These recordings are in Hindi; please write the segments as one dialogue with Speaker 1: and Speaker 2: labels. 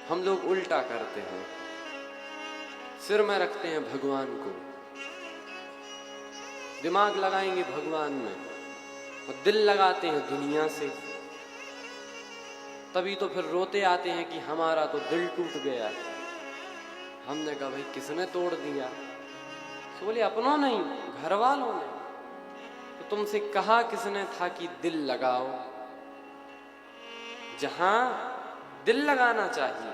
Speaker 1: हम लोग उल्टा करते हैं, सिर में रखते हैं भगवान को, दिमाग लगाएंगे भगवान में और दिल लगाते हैं दुनिया से। तभी तो फिर रोते आते हैं कि हमारा तो दिल टूट गया। हमने कहा भाई किसने तोड़ दिया? तो बोले अपनों नहीं, घर वालों ने। तो तुमसे कहा किसने था कि दिल लगाओ? जहां दिल लगाना चाहिए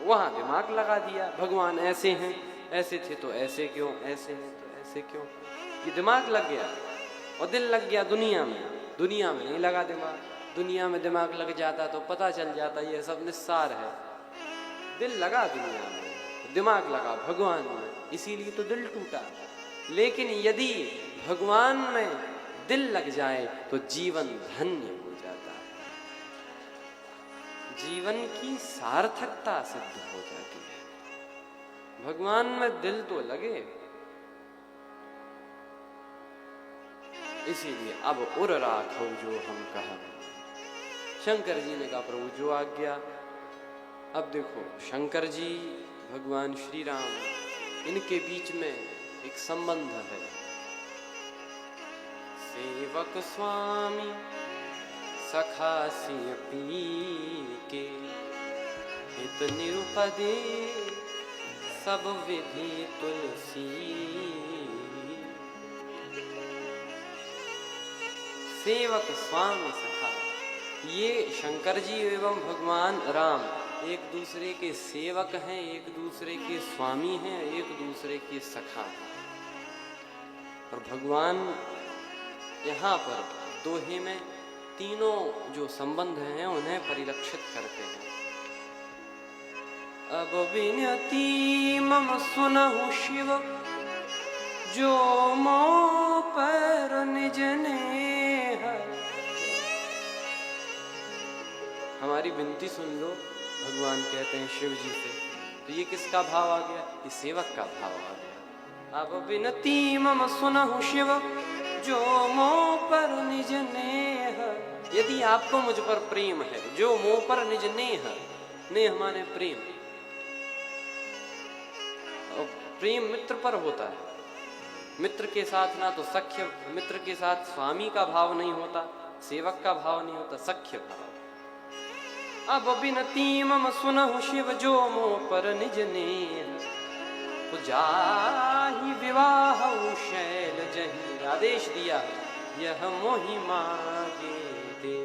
Speaker 1: वहां दिमाग लगा दिया। भगवान ऐसे हैं, ऐसे थे तो ऐसे क्यों, ऐसे हैं तो ऐसे क्यों, ये दिमाग लग गया। और दिल लग गया दुनिया में, दुनिया में नहीं लगा दिमाग। दुनिया में दिमाग लग जाता तो पता चल जाता ये सब निस्सार है। दिल लगा दुनिया में, दिमाग लगा भगवान में, इसीलिए तो दिल टूटा। लेकिन यदि भगवान में दिल लग जाए तो जीवन धन्य हो जाता है, जीवन की सार्थकता सिद्ध हो जाती है। भगवान में दिल तो लगे। इसीलिए अब उर राखो जो हम कहा। शंकर जी ने कहा प्रभु जो आज्ञा। अब देखो शंकर जी, भगवान श्री राम, इनके बीच में एक संबंध है। सेवक स्वामी सखा सिय पी के, हित निरुपदे सब विधि तुलसी। सेवक स्वामी सखा, ये शंकर जी एवं भगवान राम एक दूसरे के सेवक हैं, एक दूसरे के स्वामी हैं, एक दूसरे के सखा हैं। और भगवान यहाँ पर दोहे में तीनों जो संबंध हैं उन्हें परिलक्षित करते हैं। अब विनती मम सुनहु शिव, जो मोह पर निज नेह। हमारी विनती सुन लो, भगवान कहते हैं शिव जी से। तो ये किसका भाव आ गया? ये सेवक का भाव आ गया। अब विनती मम सुनहु शिव, जो मोह पर निज नेह। यदि आपको मुझ पर प्रेम है, जो मोह पर निज नेह, नेह माने प्रेम। और प्रेम मित्र पर होता है। मित्र के साथ ना तो सख्य, मित्र के साथ स्वामी का भाव नहीं होता, सेवक का भाव नहीं होता, सख्य भाव। अब बिनती मम सुनहु शिव, जो मोह पर निज नेह। तो जाहि विवाह शैल जहि, आदेश दिया यह मोहि मांगे दे।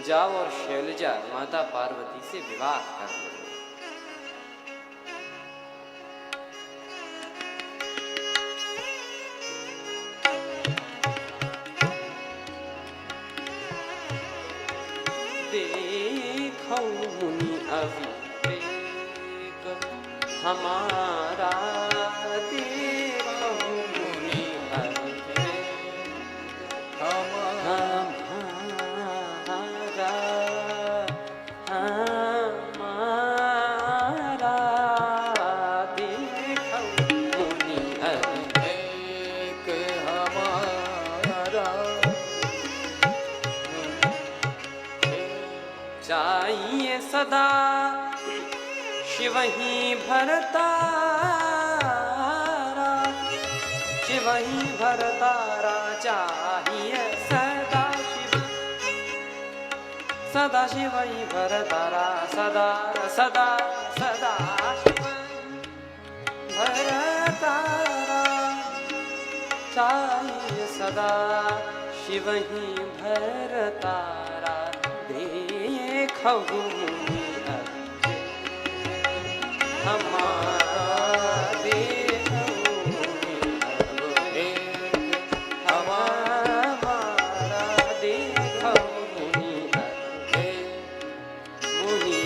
Speaker 1: जाओ और शैलजा माता पार्वती से विवाह कर लो। देखो मुनि अविवेक हमारा, देखो मुनि अविवेक हमारा, देखो मुनि अविवेक हमारा। चाहिए सदा शिव ही भरतारा, शिव ही भरतारा। चाहिए सदा शिव, सदा शिव ही भरतारा। सदा सदा सदा शिव भरतारा। चाहिए सदा शिव ही भरतारा। देखो मुनि हमारा, देखो मुनि हमारा, देखो मुनि मुनि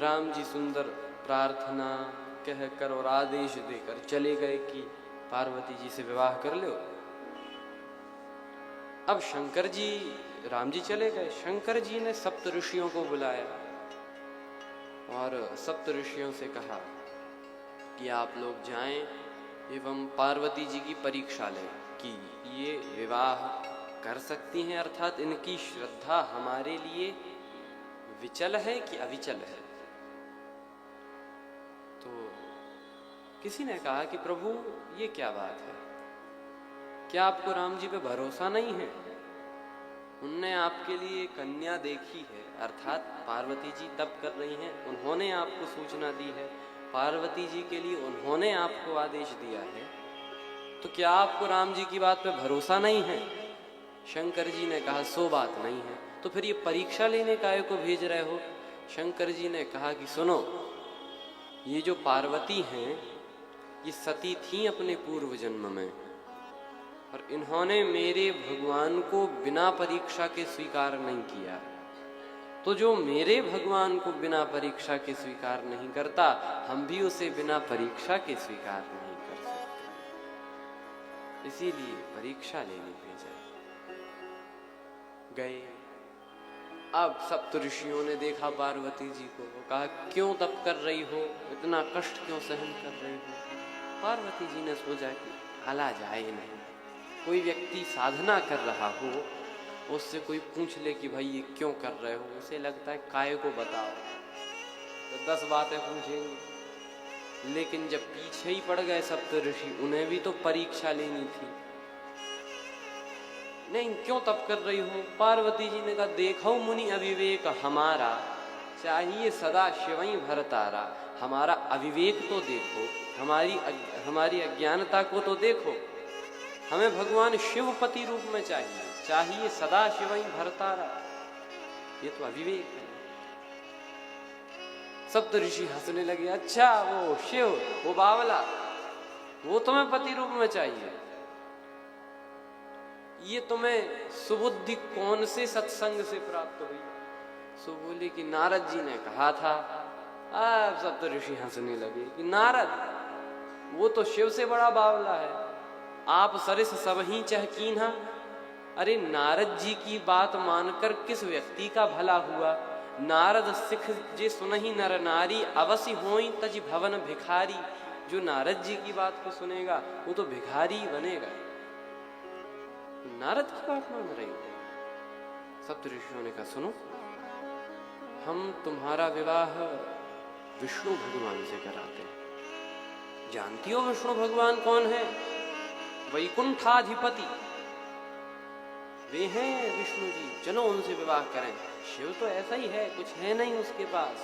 Speaker 1: राम जी सुंदर प्रार्थना कहकर और आदेश देकर चले गए कि पार्वती जी से विवाह कर लो। अब शंकर जी, राम जी चले गए। शंकर जी ने सप्त ऋषियों को बुलाया और सप्त ऋषियों से कहा कि आप लोग जाएं, एवं पार्वती जी की परीक्षा ले कि ये विवाह कर सकती हैं, अर्थात इनकी श्रद्धा हमारे लिए विचल है कि अविचल है। तो किसी ने कहा कि प्रभु ये क्या बात है, क्या आपको राम जी पे भरोसा नहीं है? उनने आपके लिए कन्या देखी है, अर्थात पार्वती जी तप कर रही हैं, उन्होंने आपको सूचना दी है, पार्वती जी के लिए उन्होंने आपको आदेश दिया है, तो क्या आपको राम जी की बात पे भरोसा नहीं है? शंकर जी ने कहा सो बात नहीं है, तो फिर ये परीक्षा लेने काहे को भेज रहे हो? शंकर जी ने कहा कि सुनो, ये जो पार्वती हैं ये सती थीं अपने पूर्व जन्म में, और इन्होंने मेरे भगवान को बिना परीक्षा के स्वीकार नहीं किया। तो जो मेरे भगवान को बिना परीक्षा के स्वीकार नहीं करता, हम भी उसे बिना परीक्षा के स्वीकार नहीं कर सकते, इसीलिए परीक्षा लेने भेजा। गए। अब सप्तऋषियों ने देखा पार्वती जी को, कहा क्यों तप कर रही हो, इतना कष्ट क्यों सहन कर रही हो? पार्वती जी ने सोचा कि हाला जाए नहीं, कोई व्यक्ति साधना कर रहा हो, उससे कोई पूछ ले कि भाई ये क्यों कर रहे हो, उसे लगता है काय को बताओ, तो 10 बातें पूछेंगे। लेकिन जब पीछे ही पड़ गए सप्तऋषि, उन्हें भी तो परीक्षा लेनी थी। नहीं, क्यों तप कर रही हो? पार्वती जी ने कहा देखो मुनि अविवेक हमारा, चाहिए सदा शिवई भरतारा। हमारा अविवेक तो देखो, हमारी अज्ञानता को तो देखो। हमें भगवान शिवपति रूप में चाहिए सदा शिवई भरतारा। ये तो अविवेक है। सप्तऋषि हंसने लगे, अच्छा वो शिव, वो बावला, वो तुम्हें पति रूप में चाहिए? ये तुम्हें सुबुद्धि कौन से सत्संग से प्राप्त हुई? सो बोले कि नारद जी ने कहा था। अब सप्तऋषि हंसने लगे कि नारद, वो तो शिव से बड़ा बावला है, आप सरिस सब ही चहकीन्हा। अरे नारद जी की बात मानकर किस व्यक्ति का भला हुआ? नारद सिख जे सुनहि नर नारी, अवश्य होई तज भवन भिखारी। जो नारद जी की बात को सुनेगा वो तो भिखारी बनेगा। नारद की बात मान रही हो? सप्तऋषियों ने कहा सुनो, हम तुम्हारा विवाह विष्णु भगवान से कराते हैं। जानती हो विष्णु भगवान कौन है? वैकुंठाधिपति वे हैं विष्णु जी, चलो उनसे विवाह करें। शिव तो ऐसा ही है, कुछ है नहीं उसके पास,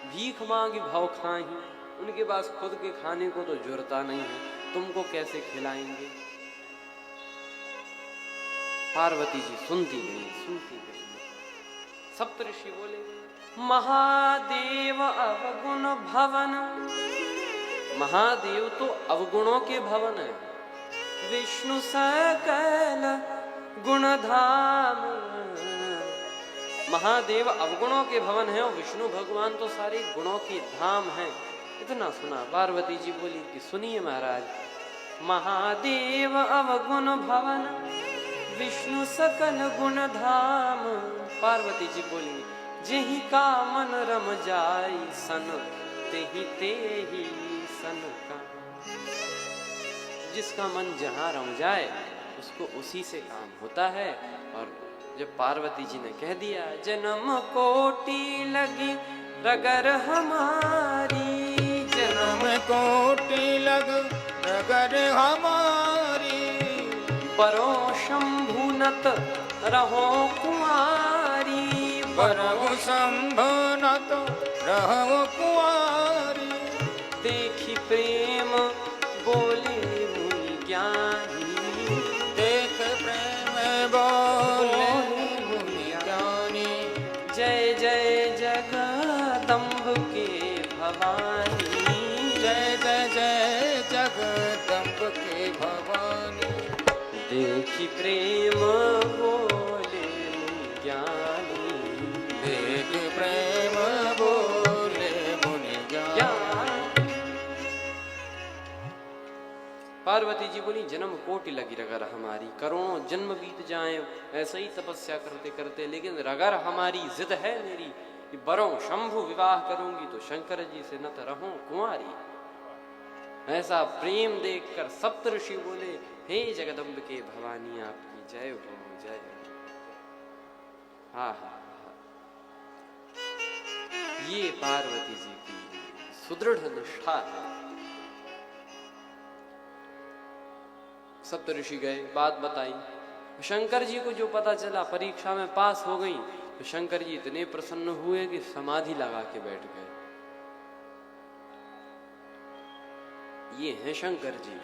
Speaker 1: भीख मांगी भव खाही। उनके पास खुद के खाने को तो जुरता नहीं है, तुमको कैसे खिलाएंगे? पार्वती जी सुनती गई। सप्तऋषि बोले, महादेव अवगुण भवन। महादेव तो अवगुणों के भवन है। विष्णु सकल गुणधाम। महादेव अवगुणों के भवन है और विष्णु भगवान तो सारे गुणों के धाम हैं। इतना सुना। पार्वती जी बोली कि सुनिए महाराज, महादेव अवगुण भवन, विष्णु सकल गुण धाम। पार्वती जी बोली, जेहि का मन रम जाई सन, तेहि सन का। जिसका मन जहाँ रम जाए उसको उसी से काम होता है। और जब पार्वती जी ने कह दिया, जन्म कोटि लगी रगर हमारी,
Speaker 2: जन्म कोटि लग रगर हमारी,
Speaker 1: बरो शंभुनत रहो कुंवारी,
Speaker 2: बरो शंभुनत रहो कुंवारी।
Speaker 1: देखी प्रेम बोले मुनि ज्ञानी,
Speaker 2: देख प्रेम बोले मुनि ज्ञानी।
Speaker 1: जय जय जगदम्ब के भवानी,
Speaker 2: जय जय जय जगदम्ब के भवानी।
Speaker 1: देखी प्रेम बोले मुनि ज्ञानी,
Speaker 2: देख प्रेम बोले मुनि ज्ञानी।
Speaker 1: पार्वती जी बोली, जन्म कोटि लगी रगर हमारी, करोड़ों जन्म बीत जाएं ऐसे ही तपस्या करते करते, लेकिन रगर हमारी जिद है मेरी कि बरों शंभु विवाह करूंगी तो शंकर जी से न तो रहूं कुंवारी। ऐसा प्रेम देखकर सप्तऋषि बोले, हे जगदम्बिके भवानी आपकी जय हो, जय हो। हाँ हाँ, ये पार्वती जी की सुदृढ़ निष्ठा है। सप्तऋषि गए, बात बताई। शंकर जी को जो पता चला, परीक्षा में पास हो गई, तो शंकर जी इतने प्रसन्न हुए कि समाधि लगा के बैठ गए। ये हैं शंकर जी।